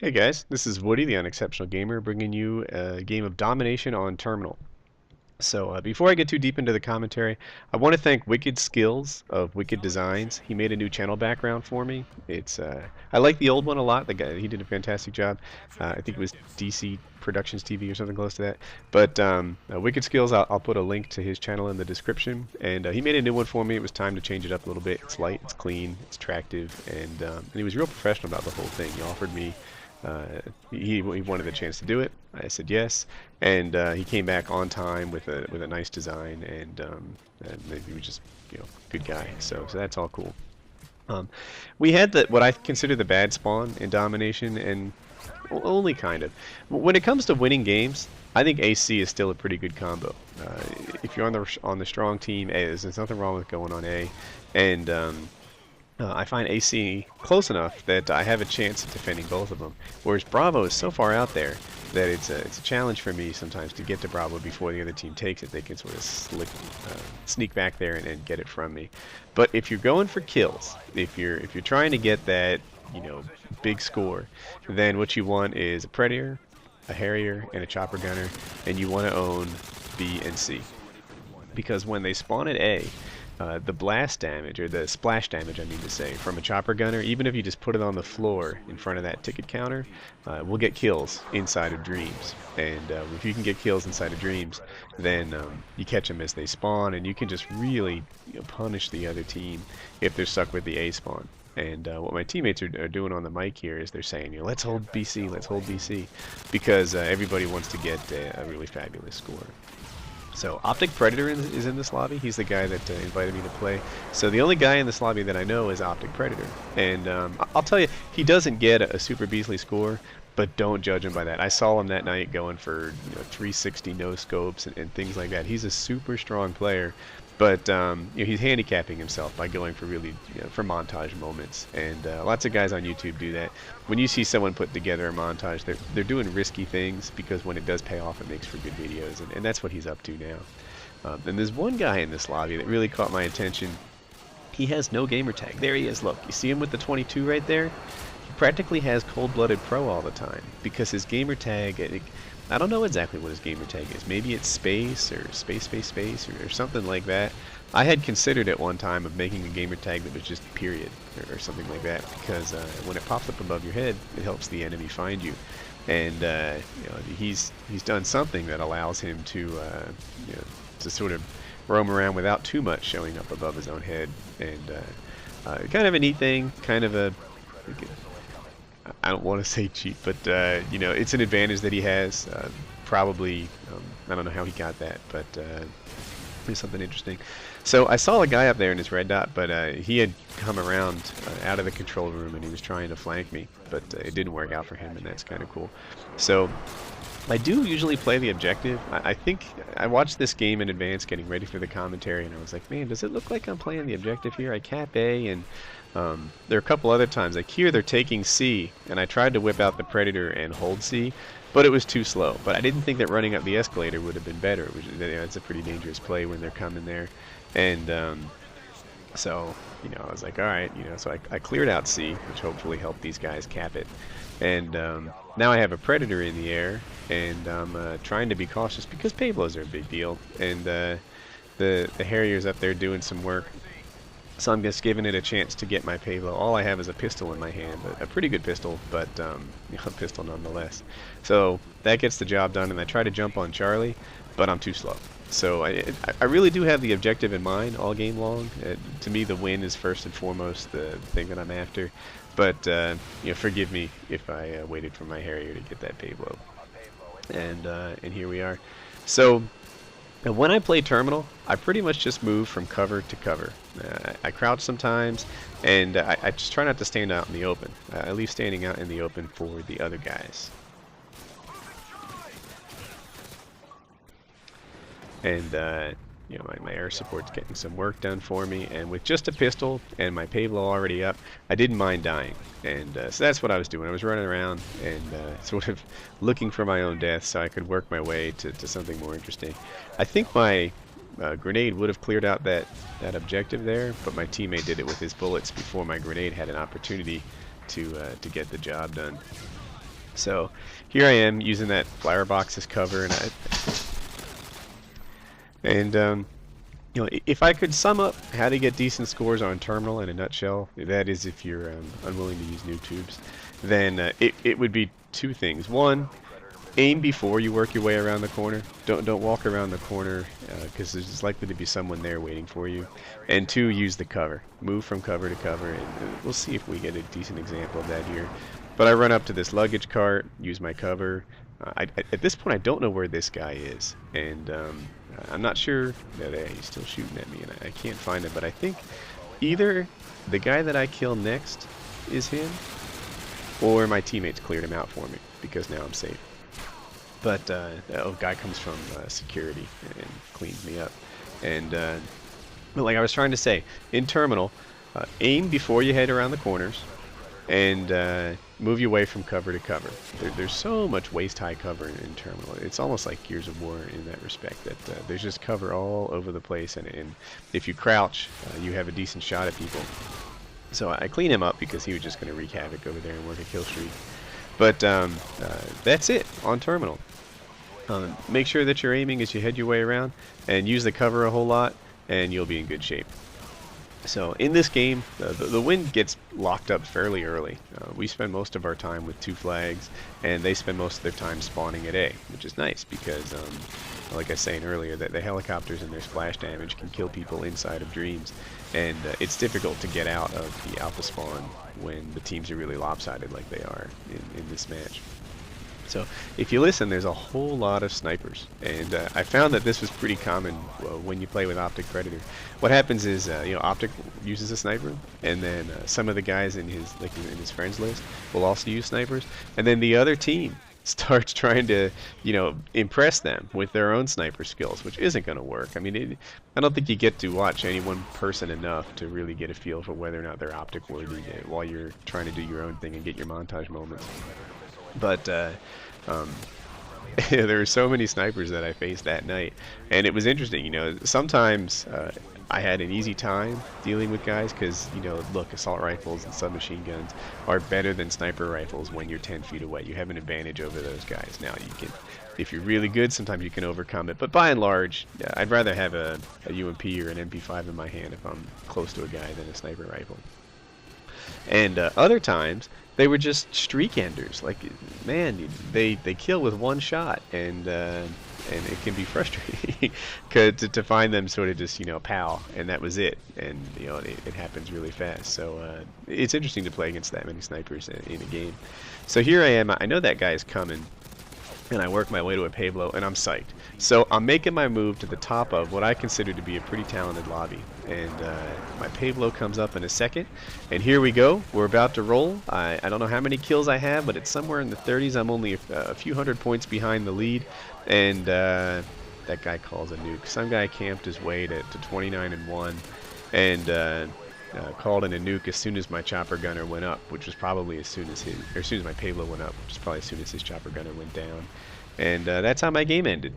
Hey guys, this is Woody, the Unexceptional Gamer, bringing you a game of Domination on Terminal. So before I get too deep into the commentary, I want to thank Wicked Skills of Wicked Designs. He made a new channel background for me. I like the old one a lot. The guy, he did a fantastic job. I think it was DC Productions TV or something close to that. But Wicked Skills, I'll put a link to his channel in the description. And he made a new one for me. It was time to change it up a little bit. It's light, it's clean, it's attractive, and he was real professional about the whole thing. He offered me he wanted the chance to do it. I said yes, and he came back on time with a nice design, and he was just good guy. So that's all cool. We had what I consider the bad spawn in Domination, and only kind of. When it comes to winning games, I think AC is still a pretty good combo. If you're on the strong team, there's nothing wrong with going on A, and I find AC close enough that I have a chance of defending both of them. Whereas Bravo is so far out there that it's a challenge for me sometimes to get to Bravo before the other team takes it. They can sort of sneak back there and get it from me. But if you're going for kills, if you're trying to get that big score, then what you want is a Predator, a Harrier, and a Chopper Gunner, and you want to own B and C. Because when they spawn at A, the blast damage, or the splash damage I mean to say, from a chopper gunner, even if you just put it on the floor in front of that ticket counter, we'll get kills inside of Dreams. And if you can get kills inside of Dreams, then you catch them as they spawn, and you can just really punish the other team if they're stuck with the A spawn. And what my teammates are doing on the mic here is they're saying, let's hold BC, let's hold BC, because everybody wants to get a really fabulous score. So Optic Predator is in this lobby. He's the guy that invited me to play. So the only guy in this lobby that I know is Optic Predator. And I'll tell you, he doesn't get a super beastly score, but don't judge him by that. I saw him that night going for 360 no scopes and things like that. He's a super strong player, but he's handicapping himself by going for really for montage moments. And lots of guys on YouTube do that. When you see someone put together a montage, they're doing risky things, because when it does pay off, it makes for good videos, and that's what he's up to now. And there's one guy in this lobby that really caught my attention. He has no gamer tag. There he is. Look, you see him with the 22 right there? He practically has cold-blooded pro all the time, because his gamer tag, I don't know exactly what his gamer tag is. Maybe it's space or space or something like that. I had considered at one time of making a gamer tag that was just period or something like that, because when it pops up above your head, it helps the enemy find you. And he's done something that allows him to to sort of roam around without too much showing up above his own head. And kind of a neat thing, kind of a, I don't want to say cheap, but it's an advantage that he has. Probably, I don't know how he got that, but it's something interesting. So I saw a guy up there in his red dot, but he had come around out of the control room, and he was trying to flank me, but it didn't work out for him, and that's kind of cool. So I do usually play the objective. I think I watched this game in advance getting ready for the commentary, and I was like, man, does it look like I'm playing the objective here? I cap A, and there are a couple other times, like here they're taking C, and I tried to whip out the Predator and hold C, but it was too slow. But I didn't think that running up the escalator would have been better. It's a pretty dangerous play when they're coming there. And so I was like, all right, so I cleared out C, which hopefully helped these guys cap it. And now I have a Predator in the air, and I'm trying to be cautious because Pablos are a big deal, and the Harrier's up there doing some work. So I'm just giving it a chance to get my payload. All I have is a pistol in my hand, a pretty good pistol, but a pistol nonetheless. So that gets the job done, and I try to jump on Charlie, but I'm too slow. So I really do have the objective in mind all game long. To me, the win is first and foremost the thing that I'm after. But forgive me if I waited for my Harrier to get that payload. And here we are. So when I play Terminal, I pretty much just move from cover to cover. I crouch sometimes, and I just try not to stand out in the open. I leave standing out in the open for the other guys. And my air support's getting some work done for me, and with just a pistol and my Pablo already up, I didn't mind dying. And so that's what I was doing. I was running around and sort of looking for my own death so I could work my way to something more interesting. I think my grenade would have cleared out that objective there, but my teammate did it with his bullets before my grenade had an opportunity to get the job done. So here I am using that flower box as cover, and you know, if I could sum up how to get decent scores on Terminal in a nutshell, that is if you're unwilling to use noob tubes, then it would be two things. One, aim before you work your way around the corner. Don't walk around the corner because there's likely to be someone there waiting for you. And two, use the cover. Move from cover to cover, and we'll see if we get a decent example of that here. But I run up to this luggage cart, use my cover. At this point, I don't know where this guy is, and I'm not sure that he's still shooting at me, and I can't find him. But I think either the guy that I kill next is him, or my teammates cleared him out for me because now I'm safe. But a guy comes from security and cleans me up. And but like I was trying to say, in Terminal, aim before you head around the corners, and move your way from cover to cover. There's so much waist-high cover in Terminal. It's almost like Gears of War in that respect, that there's just cover all over the place, and if you crouch, you have a decent shot at people. So I clean him up because he was just going to wreak havoc over there and work a kill streak. But that's it on Terminal. Make sure that you're aiming as you head your way around, and use the cover a whole lot, and you'll be in good shape. So in this game, the wind gets locked up fairly early. We spend most of our time with 2 flags, and they spend most of their time spawning at A, which is nice because, like I was saying earlier, that the helicopters and their splash damage can kill people inside of Dreams, and it's difficult to get out of the alpha spawn when the teams are really lopsided like they are in this match. So if you listen, there's a whole lot of snipers, and I found that this was pretty common when you play with Optic Predator. What happens is, you know, Optic uses a sniper, and then some of the guys in his friends list will also use snipers, and then the other team starts trying to, you know, impress them with their own sniper skills, which isn't going to work. I mean, I don't think you get to watch any one person enough to really get a feel for whether or not they're Optic worthy while you're trying to do your own thing and get your montage moments. But there were so many snipers that I faced that night, and it was interesting. You know, sometimes I had an easy time dealing with guys because, you know, look, assault rifles and submachine guns are better than sniper rifles when you're 10 feet away. You have an advantage over those guys. Now, you can, if you're really good, sometimes you can overcome it, but by and large, I'd rather have a UMP or an MP5 in my hand if I'm close to a guy than a sniper rifle. And other times, they were just streak enders. Like, man, they kill with one shot, and it can be frustrating to find them sort of just, you know, pow, and that was it. And, you know, it happens really fast. So it's interesting to play against that many snipers in a game. So here I am. I know that guy is coming, and I work my way to a Pablo, and I'm psyched. So I'm making my move to the top of what I consider to be a pretty talented lobby, and my Pablo comes up in a second, and here we go. We're about to roll. I don't know how many kills I have, but it's somewhere in the 30s. I'm only a few hundred points behind the lead, and that guy calls a nuke. Some guy camped his way to 29-1, and called in a nuke as soon as my chopper gunner went up, which was probably as soon as my Pablo went up, which is probably as soon as his chopper gunner went down, and that's how my game ended.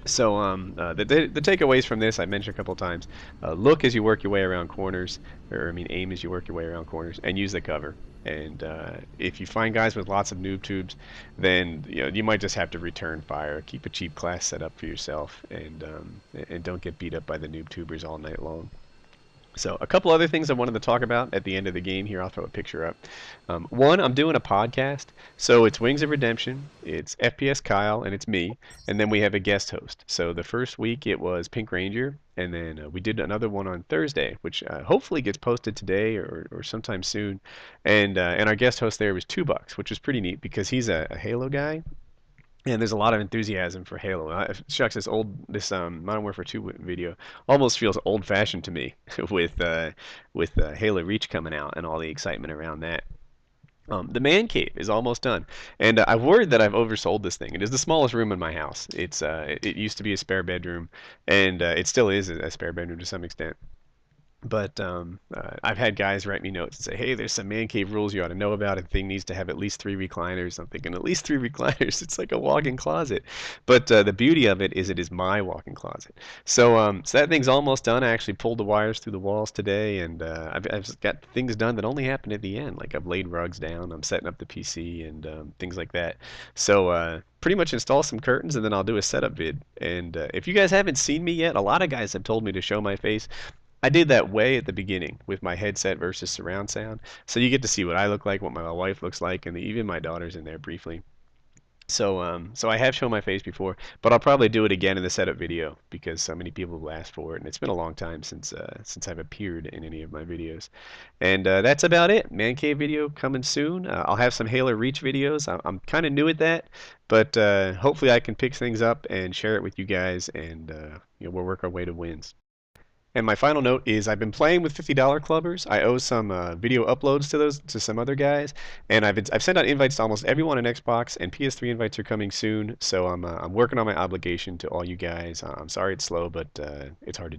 So the takeaways from this, I mentioned a couple times. Look as you work your way around corners, or I mean aim as you work your way around corners, and use the cover. And if you find guys with lots of noob tubes, then, you know, you might just have to return fire. Keep a cheap class set up for yourself, and don't get beat up by the noob tubers all night long. So a couple other things I wanted to talk about at the end of the game here. I'll throw a picture up. One, I'm doing a podcast. So it's Wings of Redemption, it's FPS Kyle, and it's me. And then we have a guest host. So the first week it was Pink Ranger. And then we did another one on Thursday, which hopefully gets posted today or sometime soon. And our guest host there was 2 Bucks, which was pretty neat because he's a Halo guy. And there's a lot of enthusiasm for Halo. Shucks, this Modern Warfare 2 video almost feels old-fashioned to me with Halo Reach coming out and all the excitement around that. The man cave is almost done, and I've worried that I've oversold this thing. It is the smallest room in my house. It used to be a spare bedroom, and it still is a spare bedroom to some extent. But I've had guys write me notes and say, "Hey, there's some man cave rules you ought to know about. A thing needs to have at least 3 recliners." I'm thinking, at least 3 recliners? It's like a walk-in closet. But the beauty of it is my walk-in closet. So that thing's almost done. I actually pulled the wires through the walls today, and I've got things done that only happen at the end. Like I've laid rugs down, I'm setting up the PC and things like that. So pretty much install some curtains, and then I'll do a setup vid. And if you guys haven't seen me yet, a lot of guys have told me to show my face. I did that way at the beginning with my headset versus surround sound. So you get to see what I look like, what my wife looks like, and even my daughter's in there briefly. So I have shown my face before, but I'll probably do it again in the setup video because so many people have asked for it, and it's been a long time since I've appeared in any of my videos. And that's about it. Man cave video coming soon. I'll have some Halo Reach videos. I'm kind of new at that, but hopefully I can pick things up and share it with you guys, and we'll work our way to wins. And my final note is I've been playing with $50 clubbers. I owe some video uploads to those to some other guys, and I've sent out invites to almost everyone on Xbox, and PS3 invites are coming soon. So I'm working on my obligation to all you guys. I'm sorry it's slow, but it's hard to do.